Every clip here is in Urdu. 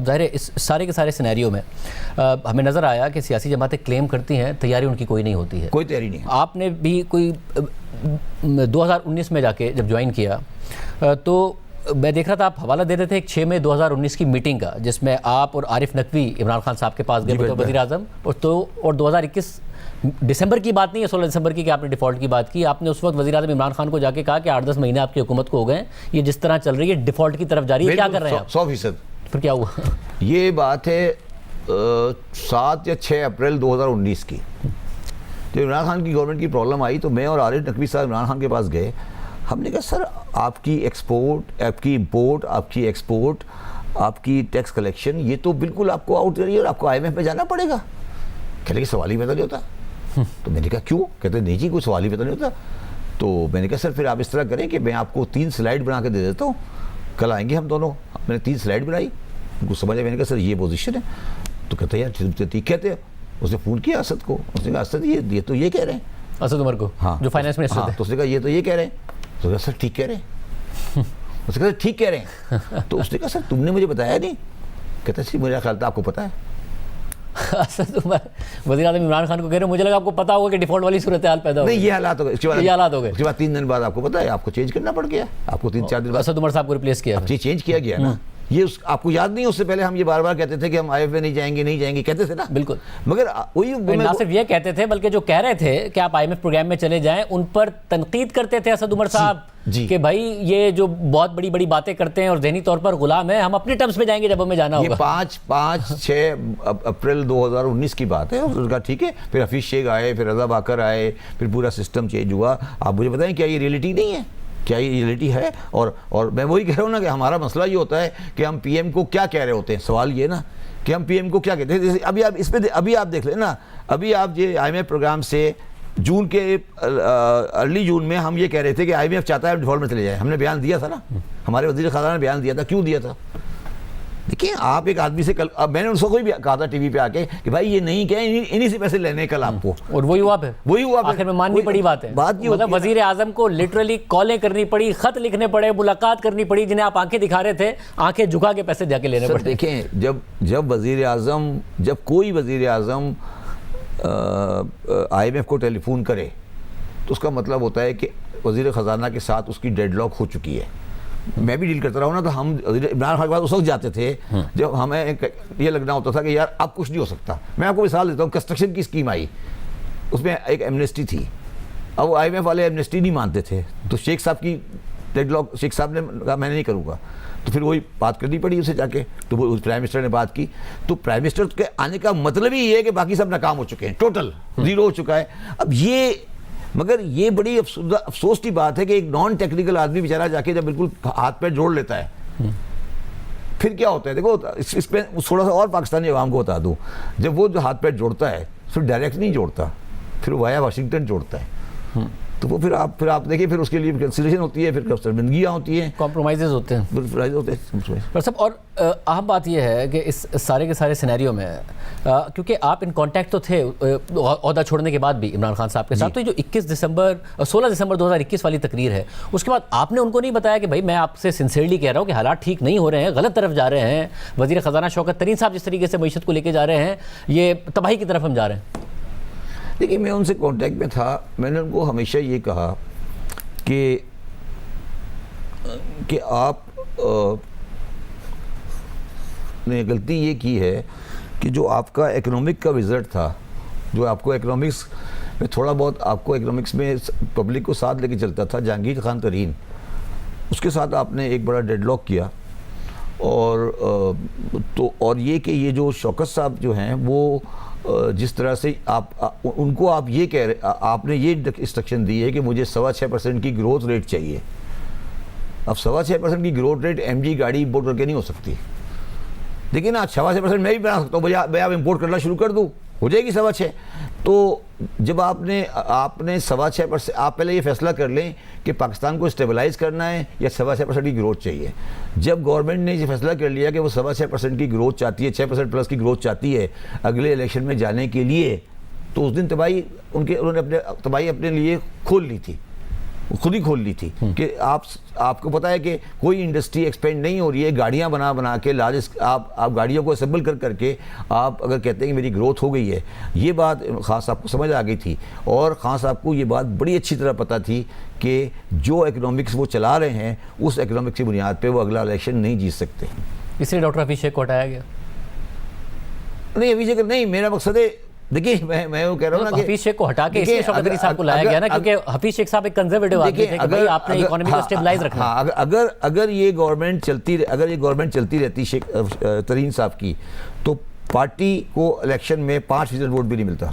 ظاہر ہے اس سارے کے سارے سینیریو میں ہمیں نظر آیا کہ سیاسی جماعتیں کلیم کرتی ہیں تیاری ان کی کوئی نہیں ہوتی ہے. کوئی تیاری نہیں. آپ نے بھی کوئی 2019 میں جا کے جب جوائن کیا تو میں دیکھ رہا تھا آپ حوالہ دے رہے تھے ایک 6 مئی 2019 کی میٹنگ کا جس میں آپ اور عارف نقوی عمران خان صاحب کے پاس گئے وزیر اعظم اور 2021 دسمبر کی بات نہیں ہے 16 دسمبر کی کہ آپ نے ڈیفالٹ کی بات کی. آپ نے اس وقت وزیر اعظم عمران خان کو جا کے کہا کہ 8-10 مہینے آپ کی حکومت کو ہو گئے ہیں, یہ جس طرح چل رہی ہے ڈیفالٹ کی طرف جا رہی ہے, کیا کر رہے ہیں آپ؟ 100%. پھر کیا ہوا؟ یہ بات ہے 7 یا 6 اپریل 2019 کی. جب عمران خان کی گورنمنٹ کی پرابلم آئی تو میں اور عارف نقوی صاحب عمران خان کے پاس گئے. ہم نے کہا سر آپ کی ایکسپورٹ, آپ کی امپورٹ, آپ کی ایکسپورٹ, آپ کی ٹیکس کلیکشن یہ تو بالکل آپ کو آؤٹ کریے اور آپ کو IMF پہ جانا پڑے گا. کہتے کہ سوال ہی پیدا نہیں ہوتا. تو میں نے کہا کیوں؟ کہتے نہیں جی کوئی سوال ہی پیدا نہیں ہوتا. تو میں نے کہا سر پھر آپ اس طرح کریں کہ میں آپ کو 3 سلائیڈ بنا کے دے دیتا ہوں, کل آئیں گے ہم دونوں. میں نے 3 سلائیڈ بنائی, ان کو سمجھا. میں نے کہا سر یہ پوزیشن ہے. تو کہتے ہیں یار ٹھیک کہتے ہیں. اس نے فون کیا اسد کو, اس نے کہا اسد یہ تو یہ کہہ رہے ہیں, اسد عمر کو, ہاں جو فائنانس منسٹر تھے. تو اس نے کہا یہ تو یہ کہہ رہے ہیں. تو کہا سر ٹھیک کہہ رہے ہیں. اس نے کہا ٹھیک کہہ رہے ہیں. تو اس نے کہا سر تم نے مجھے بتایا نہیں. کہتا سی میرا خیال تھا آپ کو پتا ہے. اسد عمر وزیر اعظم عمران خان کو کہہ رہے ہیں مجھے لگا آپ کو پتا ہوگا کہ ڈیفالٹ والی صورتحال پیدا ہو گئی. نہیں یہ حالات ہو گئے. یہ حالات ہو گئے. اس کے بعد 3 دن بعد آپ کو پتا ہے آپ کو چینج کرنا پڑ گیا. آپ کو 3-4 دن بعد اسد عمر صاحب کو ریپلیس کیا. یہ چینج کیا گیا نا. یہ آپ کو یاد نہیں, اس سے پہلے ہم یہ بار بار کہتے تھے کہ ہم IMF میں نہیں جائیں گے کہتے تھے نا. بالکل. مگر وہی نہ صرف یہ کہتے تھے بلکہ جو کہہ رہے تھے کہ آپ IMF پروگرام میں چلے جائیں ان پر تنقید کرتے تھے اسد عمر صاحب کہ بھائی یہ جو بہت بڑی بڑی باتیں کرتے ہیں اور ذہنی طور پر غلام ہیں, ہم اپنے ٹرمز پہ جائیں گے جب ہمیں جانا ہوگا. یہ 5-6 اپریل 2019 کی بات ہے. اس کا ٹھیک ہے. پھر حفیظ شیخ آئے, پھر رضا باکر آئے, پھر پورا سسٹم چینج ہوا. آپ مجھے بتائیں کیا یہ ریئلٹی نہیں ہے؟ کیا یہ ریئلٹی ہے؟ اور میں وہی کہہ رہا ہوں نا کہ ہمارا مسئلہ یہ ہوتا ہے کہ ہم پی ایم کو کیا کہہ رہے ہوتے ہیں. سوال یہ نا کہ ہم پی ایم کو کیا کہتے ہیں. ابھی آپ اس پہ ابھی آپ دیکھ لیں نا, ابھی آپ یہ IMF پروگرام سے جون کے ارلی جون میں ہم یہ کہہ رہے تھے کہ IMF چاہتا ہے ڈیفالٹ میں چلے جائیں. ہم نے بیان دیا تھا نا, ہمارے وزیر خزانہ نے بیان دیا تھا. کیوں دیا تھا؟ دیکھیں آپ ایک آدمی سے کل, میں نے ان کو بھی کہا تھا ٹی وی پہ آ کے کہ بھائی یہ نہیں کہیں انہی سے پیسے لینے کل آپ کو, اور وہی ہوا پھر آخر میں ماننی پڑی بات ہے. مطلب وزیر اعظم کو لٹرلی کالیں کرنی پڑی, خط لکھنے پڑے, ملاقات کرنی پڑی, جنہیں آپ آنکھیں دکھا رہے تھے آنکھیں جھکا کے پیسے جا کے لینے پڑے. دیکھیں جب کوئی وزیر اعظم IMF کو ٹیلی فون کرے تو اس کا مطلب ہوتا ہے کہ وزیر خزانہ کے ساتھ اس کی ڈیڈ لاک ہو چکی ہے. میں بھی ڈیل کرتا رہا ہوں نا, تو ہم عمران خان کے بعد اس وقت جاتے تھے جب ہمیں یہ لگنا ہوتا تھا کہ یار اب کچھ نہیں ہو سکتا. میں آپ کو مثال دیتا ہوں, کنسٹرکشن کی اسکیم آئی, اس میں ایک ایمنسٹی تھی. اب وہ IMF والے ایمنسٹی نہیں مانتے تھے, تو شیخ صاحب کی ڈیڈ لاک, شیخ صاحب نے کہا میں نہیں کروں گا. تو پھر وہی بات کرنی پڑی اسے جا کے, تو وہ پرائم منسٹر نے بات کی. تو پرائم منسٹر کے آنے کا مطلب ہی یہ ہے کہ باقی سب ناکام ہو چکے ہیں, ٹوٹل زیرو ہو چکا ہے. اب یہ مگر یہ بڑی افسوس کی بات ہے کہ ایک نان ٹیکنیکل آدمی بیچارہ جا کے جب بالکل ہاتھ پیر جوڑ لیتا ہے, پھر کیا ہوتا ہے. دیکھو اس پہ تھوڑا سا اور پاکستانی عوام کو بتا دوں, جب وہ جو ہاتھ پیر جوڑتا ہے پھر ڈائریکٹ نہیں جوڑتا, پھر وایا واشنگٹن جوڑتا ہے. تو وہ پھر آپ دیکھیں پھر اس کے لیے کنسیڈریشن ہوتی ہے, پھر شرمندگیاں ہوتی ہیں, کمپرومائزز ہوتے ہیں. پر سب اور اہم بات یہ ہے کہ اس سارے کے سارے سینیریو میں کیونکہ آپ ان کانٹیکٹ تو تھے عہدہ چھوڑنے کے بعد بھی عمران خان صاحب کے ساتھ, تو یہ جو 16 دسمبر 2021 والی تقریر ہے اس کے بعد آپ نے ان کو نہیں بتایا کہ بھائی میں آپ سے سنسیئرلی کہہ رہا ہوں کہ حالات ٹھیک نہیں ہو رہے ہیں, غلط طرف جا رہے ہیں, وزیر خزانہ شوکت ترین صاحب جس طریقے سے معیشت کو لے کے جا رہے ہیں یہ تباہی کی طرف ہم جا رہے ہیں. دیکھیے میں ان سے کانٹیکٹ میں تھا, میں نے ان کو ہمیشہ یہ کہا کہ آپ نے غلطی یہ کی ہے کہ جو آپ کا اکنامک کا وزٹ تھا, جو آپ کو اکنامکس میں تھوڑا بہت آپ کو اکنامکس میں پبلک کو ساتھ لے کے چلتا تھا, جہانگیر خان ترین, اس کے ساتھ آپ نے ایک بڑا ڈیڈ لاک کیا. اور یہ کہ یہ جو شوکت صاحب جو ہیں وہ جس طرح سے ان کو آپ یہ کہہ رہے, آپ نے یہ انسٹرکشن دی ہے کہ مجھے 6.25% کی گروتھ ریٹ چاہیے. اب 6.25% کی گروتھ ریٹ MG گاڑی امپورٹ کر کے نہیں ہو سکتی. دیکھیں نا 6.25% میں بھی بنا سکتا ہوں, میں آپ امپورٹ کرنا شروع کر دوں, ہو جائے گی 6.25. تو جب آپ نے 6.25%, آپ پہلے یہ فیصلہ کر لیں کہ پاکستان کو اسٹیبلائز کرنا ہے یا 6.25% کی گروتھ چاہیے. جب گورنمنٹ نے یہ فیصلہ کر لیا کہ وہ 6.25% کی گروتھ چاہتی ہے, 6% پلس کی گروتھ چاہتی ہے اگلے الیکشن میں جانے کے لیے, تو اس دن تباہی انہوں نے تباہی اپنے لیے کھول لی تھی. خود ہی کھول لی تھی کہ آپ کو پتا ہے کہ کوئی انڈسٹری ایکسپینڈ نہیں ہو رہی ہے, گاڑیاں بنا کے لارجسٹ آپ گاڑیوں کو اسمبل کر کے آپ اگر کہتے ہیں کہ میری گروتھ ہو گئی ہے, یہ بات خان صاحب کو سمجھ آ گئی تھی, اور خان صاحب کو یہ بات بڑی اچھی طرح پتہ تھی کہ جو اکنامکس وہ چلا رہے ہیں اس اکنامکس کی بنیاد پہ وہ اگلا الیکشن نہیں جیت سکتے. اس لیے ڈاکٹر حفیظ شیخ کو ہٹایا گیا؟ نہیں حفیظ شیخ نہیں, میرا مقصد ہے دیکھیے میں وہ کہہ رہا ہوں نا کہ حفیظ شیخ کو ہٹا کے اس لیے شوکت علی صاحب کو لایا گیا نا, کیونکہ حفیظ شیخ صاحب ایک کنزرویٹو آدمی تھے کہ بھائی آپ نے اکانومی کو اسٹیبلائز رکھنا. اگر یہ گورنمنٹ چلتی رہتی شیخ ترین صاحب کی, تو پارٹی کو الیکشن میں 5% ووٹ بھی نہیں ملتا,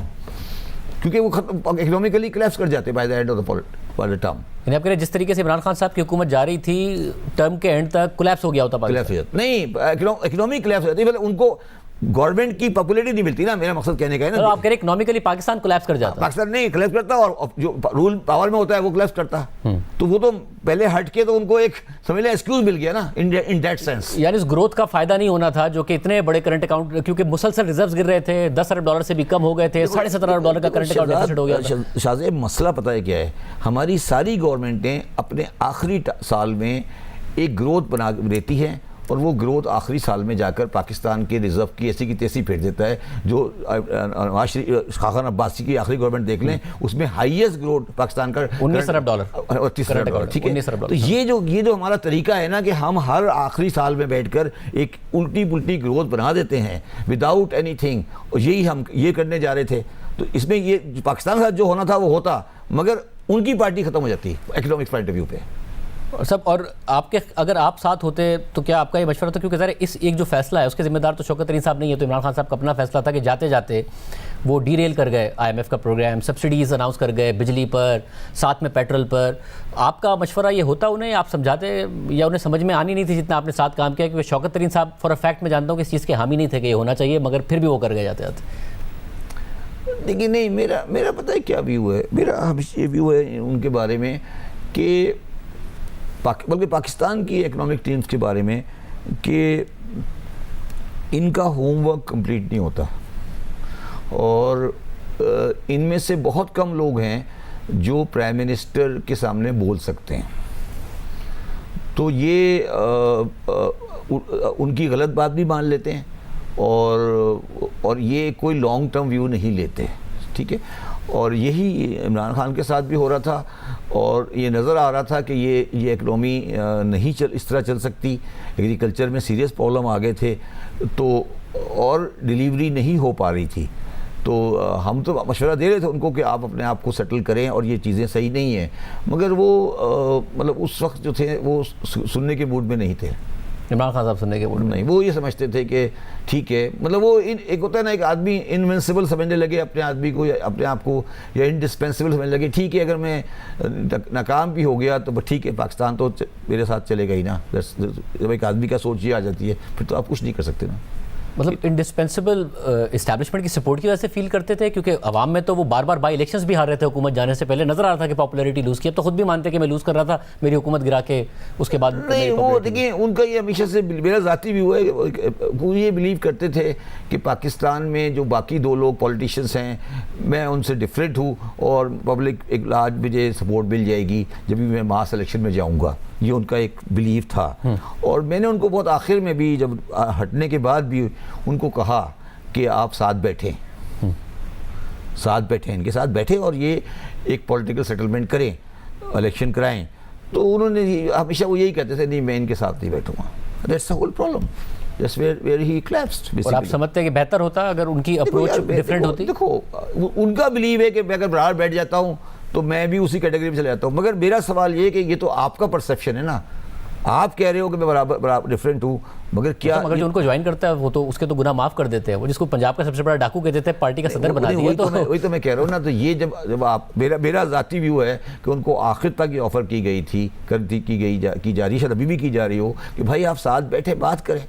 کیونکہ وہ اکنامکلی کلیپس کر جاتے by the and of the term. یعنی آپ کہہ رہے ہیں جس طریقے سے عمران خان صاحب کی حکومت جا رہی تھی ٹرم کے اینڈ تک کولیپس ہو گیا ہوتا پاکستان. نہیں, اکنامی کلیپس ہو جاتی ہے, ان کو گورنمنٹ کی پاپولیٹی نہیں ملتی نا, میرا مقصد کہنے کا ہے نا. آپ کہہ رہے ہیں اکنامکلی پاکستان کولیپس کر جاتا, پاکستان نہیں کولیپس کرتا, اور جو رول پاور میں ہوتا ہے وہ کولیپس کرتا, تو وہ تو پہلے ہٹ کے تو ان کو ایک سمجھ لیں ایکسکیوز مل گیا نا ان دیٹ سینس. یعنی اس گروتھ کا فائدہ نہیں ہونا تھا جو کہ اتنے بڑے کرنٹ اکاؤنٹ, کیونکہ مسلسل ریزروز گر رہے تھے, $10 ارب سے بھی کم ہو گئے تھے, $17.5 ارب کا کرنٹ اکاؤنٹ ڈیفیسٹ ہو گیا. شاہ زیب مسئلہ پتہ ہے کیا ہے, ہماری ساری گورنمنٹیں اپنے آخری سال میں ایک گروتھ بنا دیتی ہیں, اور وہ گروتھ آخری سال میں جا کر پاکستان کے ریزرو کی ایسی کی تیسی پھیر دیتا ہے. جو خاقان عباسی کی آخری گورنمنٹ دیکھ لیں, اس میں ہائیسٹ گروتھ پاکستان کا $19 ارب. ٹھیک ہے, تو یہ جو ہمارا طریقہ ہے نا کہ ہم ہر آخری سال میں بیٹھ کر ایک الٹی پلٹی گروتھ بنا دیتے ہیں وداؤٹ اینی تھنگ, اور یہی ہم یہ کرنے جا رہے تھے. تو اس میں یہ پاکستان کے ساتھ جو ہونا تھا وہ ہوتا, مگر ان کی پارٹی ختم ہو جاتی اکنامک پوائنٹ آف ویو پہ. سب, اور آپ کے اگر آپ ساتھ ہوتے تو کیا آپ کا یہ مشورہ تھا, کیونکہ ذرا اس ایک جو فیصلہ ہے اس کے ذمہ دار تو شوکت علی صاحب نہیں ہے, تو عمران خان صاحب کا اپنا فیصلہ تھا کہ جاتے جاتے وہ ڈی ریل کر گئے IMF کا پروگرام, سبسڈیز اناؤنس کر گئے بجلی پر, ساتھ میں پیٹرول پر. آپ کا مشورہ یہ ہوتا انہیں, آپ سمجھاتے, یا انہیں سمجھ میں آنی نہیں تھی جتنا آپ نے ساتھ کام کیا, کیونکہ شوکت علی صاحب فور اے فیکٹ میں جانتا ہوں کہ اس چیز کے حامی نہیں تھے کہ یہ ہونا چاہیے, مگر پھر بھی وہ کر گئے جاتے جاتے. دیکھیے نہیں, میرا پتہ ہے کیا ویو ہے, میرا ہمیشہ یہ ویو ہے ان کے بارے میں کہ بلکہ پاکستان کی اکنامک ٹیمز کے بارے میں کہ ان کا ہوم ورک کمپلیٹ نہیں ہوتا, اور ان میں سے بہت کم لوگ ہیں جو پرائم منسٹر کے سامنے بول سکتے ہیں. تو یہ ان کی غلط بات بھی مان لیتے ہیں, اور یہ کوئی لانگ ٹرم ویو نہیں لیتے. ٹھیک ہے, اور یہی عمران خان کے ساتھ بھی ہو رہا تھا, اور یہ نظر آ رہا تھا کہ یہ اکنامی نہیں اس طرح چل سکتی, ایگریکلچر میں سیریس پرابلم آ گئے تھے, تو اور ڈیلیوری نہیں ہو پا رہی تھی. تو ہم تو مشورہ دے رہے تھے ان کو کہ آپ اپنے آپ کو سیٹل کریں, اور یہ چیزیں صحیح نہیں ہیں, مگر وہ مطلب اس وقت جو تھے وہ سننے کے موڈ میں نہیں تھے. عمران خان صاحب سننے کے موڈ میں نہیں, وہ یہ سمجھتے تھے کہ ٹھیک ہے, مطلب وہ ایک ہوتا ہے نا, ایک آدمی انوینسیبل سمجھنے لگے اپنے آدمی کو, یا اپنے آپ کو, یا انڈسپینسیبل سمجھنے لگے. ٹھیک ہے, اگر میں ناکام بھی ہو گیا تو ٹھیک ہے, پاکستان تو میرے ساتھ چلے گا ہی نا. جب ایک آدمی کا سوچ یہ آ جاتی ہے پھر تو آپ کچھ نہیں کر سکتے نا. مطلب انڈسپینسیبل اسٹیبلشمنٹ کی سپورٹ کی وجہ سے فیل کرتے تھے, کیونکہ عوام میں تو وہ بار بار بائی الیکشنز بھی ہار رہے تھے حکومت جانے سے پہلے, نظر آ رہا تھا کہ پاپولیرٹی لوز کی. اب تو خود بھی مانتے کہ میں لوز کر رہا تھا, میری حکومت گرا کے اس کے بعد نہیں. وہ دیکھیں ان کا یہ ہمیشہ سے میرا ذاتی بھی ہوا ہے, وہ یہ بلیو کرتے تھے کہ پاکستان میں جو باقی دو لوگ پولیٹیشنس ہیں میں ان سے ڈفرینٹ ہوں, اور پبلک ایک لارج مجھے سپورٹ مل جائے گی جب بھی میں ماس الیکشن میں جاؤں گا. یہ ان کا ایک بلیف تھا, اور میں نے ان کو بہت آخر میں بھی جب ہٹنے کے بعد بھی ان کو کہا کہ آپ ساتھ بیٹھیں, ان کے ساتھ بیٹھیں, اور یہ ایک پولیٹیکل سیٹلمنٹ کریں, الیکشن کرائیں. تو انہوں نے ہمیشہ وہ یہی کہتے تھے نہیں میں ان کے ساتھ نہیں بیٹھوں گا. That's the whole problem. That's where he collapsed basically. اور آپ سمجھتے ہیں کہ بہتر ہوتا اگر ان کی اپروچ ڈیفرنٹ ہوتی؟ دیکھو ان کا بلیو ہے کہ میں اگر باہر بیٹھ جاتا ہوں تو میں بھی اسی کیٹیگری میں چلے جاتا ہوں, مگر میرا سوال یہ ہے کہ یہ تو آپ کا پرسیپشن ہے نا, آپ کہہ رہے ہو کہ میں برابر ڈفرینٹ ہوں, مگر کیا مگر جو ان کو جوائن کرتا ہے وہ تو اس کے تو گناہ معاف کر دیتے ہیں, وہ جس کو پنجاب کا سب سے بڑا ڈاکو کہتے تھے پارٹی کا صدر بنا دیا. وہی تو میں کہہ رہا ہوں نا. تو یہ جب آپ میرا ذاتی ویو ہے کہ ان کو آخر تک یہ آفر کی گئی تھی, کی جا رہی, شاید ابھی بھی کی جا رہی ہو, کہ بھائی آپ ساتھ بیٹھے بات کریں.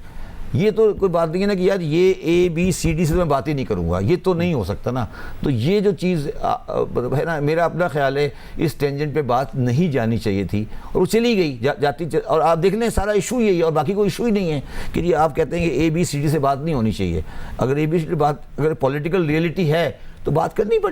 یہ تو کوئی بات نہیں ہے نا کہ یار یہ ABCD سے میں بات ہی نہیں کروں گا, یہ تو نہیں ہو سکتا نا. تو یہ جو چیز ہے نا, میرا اپنا خیال ہے اس ٹینجنٹ پہ بات نہیں جانی چاہیے تھی, اور وہ چلی گئی جاتی. اور آپ دیکھ لیں سارا ایشو یہی ہے, اور باقی کوئی ایشو ہی نہیں ہے کہ یہ آپ کہتے ہیں کہ ABCD سے بات نہیں ہونی چاہیے. اگر ABCD بات اگر پولیٹیکل ریئلٹی ہے تو بات کرنی پڑتی.